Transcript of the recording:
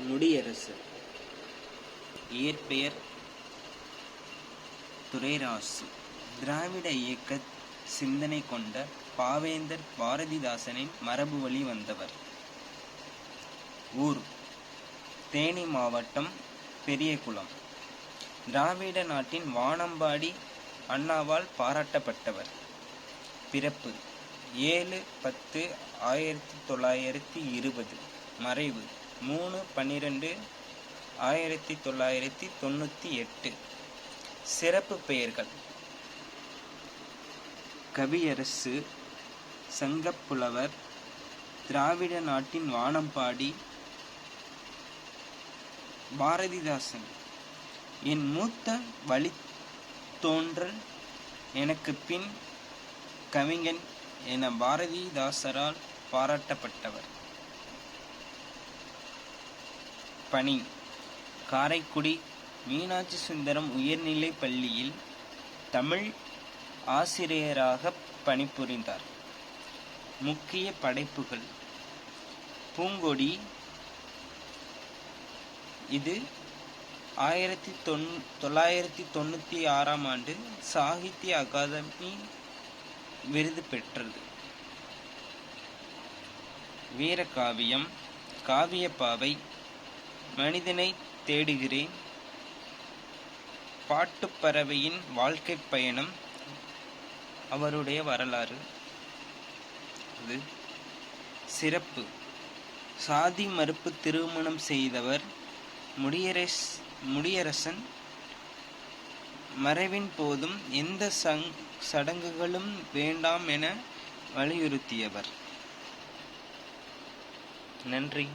முடியரசு. இயற்பெயர் துரைராசு. திராவிட இயக்க சிந்தனை கொண்ட பாவேந்தர் பாரதிதாசனின் மரபு வழி வந்தவர். ஊர் தேனி மாவட்டம் பெரியகுளம். திராவிட நாட்டின் வானம்பாடி அண்ணாவால் பாராட்டப்பட்டவர். பிறப்பு 7/10/1920. மறைவு 3/12/1998. சிறப்பு பெயர்கள்: கவியரசு, சங்கப்புலவர், திராவிட நாட்டின் வானம்பாடி, பாரதிதாசன் என் மூத்த வழித்தோன்றல், எனக்கு பின் கவிஞன் என பாரதிதாசரால் பாராட்டப்பட்டவர். பணி: காரைக்குடி மீனாட்சி சுந்தரம் உயர்நிலைப் பள்ளியில் தமிழ் ஆசிரியராக பணிபுரிந்தார். முக்கிய படைப்புகள்: பூங்கொடி. இது 1996 சாகித்ய அகாதமி விருது பெற்றது. வீரகாவியம், காவியப்பாவை, மனிதனை தேடுகிறேன், பாட்டுப்பறவையின் வாழ்க்கை பயணம், அவருடைய வரலாறு. சிறப்பு: சாதி மறுப்பு திருமணம் செய்தவர். முடியரசன் மறைவின் போதும் எந்த சடங்குகளும் வேண்டாம் என வலியுறுத்தியவர். நன்றி.